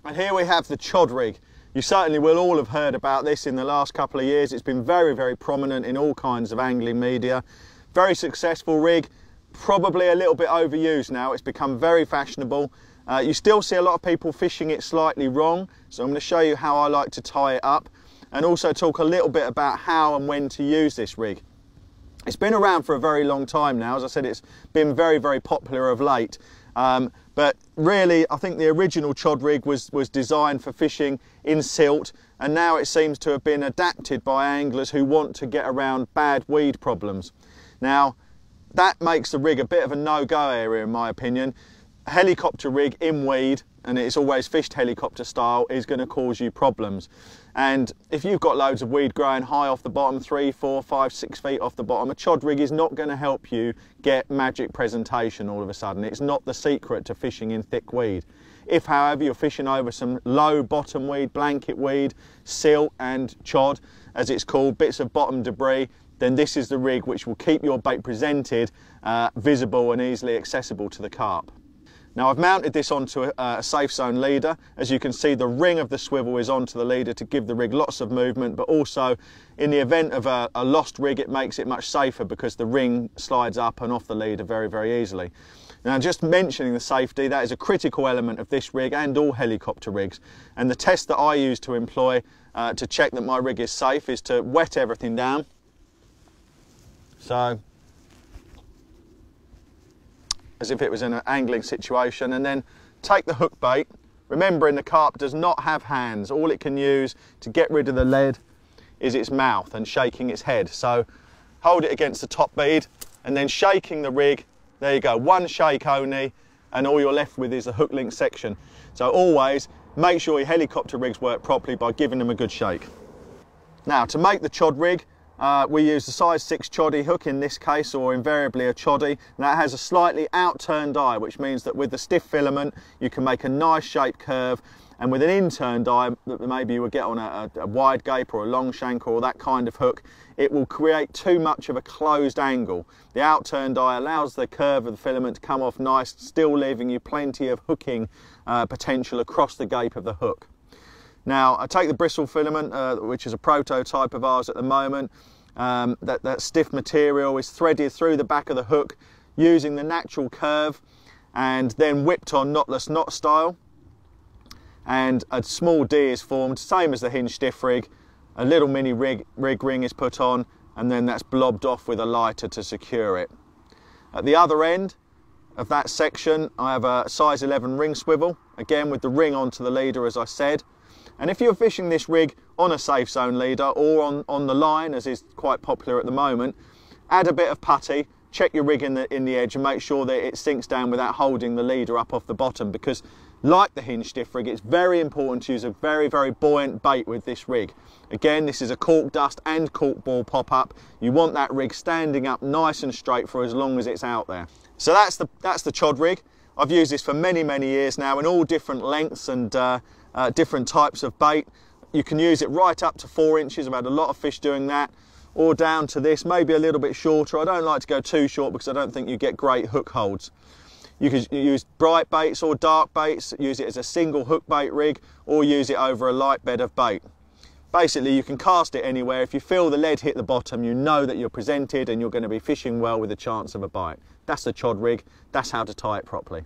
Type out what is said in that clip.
And here we have the chod rig. You certainly will all have heard about this in the last couple of years. It's been very, very prominent in all kinds of angling media. Very successful rig, probably a little bit overused now. It's become very fashionable. You still see a lot of people fishing it slightly wrong, so I'm going to show you how I like to tie it up and also talk a little bit about how and when to use this rig. It's been around for a very long time now. As I said, it's been very, very popular of late. But really, I think the original chod rig was designed for fishing in silt, and now it seems to have been adapted by anglers who want to get around bad weed problems. Now, that makes the rig a bit of a no-go area in my opinion. A helicopter rig in weed, and it's always fished helicopter style, is going to cause you problems. And if you've got loads of weed growing high off the bottom, 3, 4, 5, 6 feet off the bottom, a chod rig is not going to help you get magic presentation all of a sudden. It's not the secret to fishing in thick weed. If, however, you're fishing over some low bottom weed, blanket weed, silt and chod, as it's called, bits of bottom debris, then this is the rig which will keep your bait presented, visible and easily accessible to the carp. Now I've mounted this onto a safe zone leader. As you can see, the ring of the swivel is onto the leader to give the rig lots of movement, but also in the event of a lost rig, it makes it much safer because the ring slides up and off the leader very, very easily. Now, just mentioning the safety, that is a critical element of this rig and all helicopter rigs. And the test that I use to employ to check that my rig is safe is to wet everything down. So, as if it was in an angling situation, and then take the hook bait, remembering the carp does not have hands. All it can use to get rid of the lead is its mouth and shaking its head. So hold it against the top bead and then shaking the rig. There you go, one shake only, and all you're left with is the hook link section. So always make sure your helicopter rigs work properly by giving them a good shake. Now, to make the chod rig, we use the size 6 choddy hook in this case, or invariably a choddy, and that has a slightly outturned eye, which means that with the stiff filament you can make a nice shaped curve, and with an inturned eye that maybe you would get on a wide gape or a long shank or that kind of hook, it will create too much of a closed angle. The outturned eye allows the curve of the filament to come off nice, still leaving you plenty of hooking potential across the gape of the hook. Now, I take the bristle filament, which is a prototype of ours at the moment. That stiff material is threaded through the back of the hook using the natural curve and then whipped on knotless knot style. And a small D is formed, same as the hinge stiff rig. A little mini rig ring is put on, and then that's blobbed off with a lighter to secure it. At the other end of that section, I have a size 11 ring swivel, again with the ring onto the leader, as I said. And if you're fishing this rig on a safe zone leader or on the line, as is quite popular at the moment, add a bit of putty, check your rig in the edge and make sure that it sinks down without holding the leader up off the bottom, because like the hinge stiff rig, it's very important to use a very, very buoyant bait with this rig. Again, this is a cork dust and cork ball pop-up. You want that rig standing up nice and straight for as long as it's out there. So that's the chod rig. I've used this for many, many years now in all different lengths and different types of bait. You can use it right up to 4 inches. I've had a lot of fish doing that, or down to this, maybe a little bit shorter. I don't like to go too short because I don't think you get great hook holds. You can use bright baits or dark baits, use it as a single hook bait rig, or use it over a light bed of bait. Basically, you can cast it anywhere. If you feel the lead hit the bottom, you know that you're presented and you're going to be fishing well with a chance of a bite. That's the chod rig. That's how to tie it properly.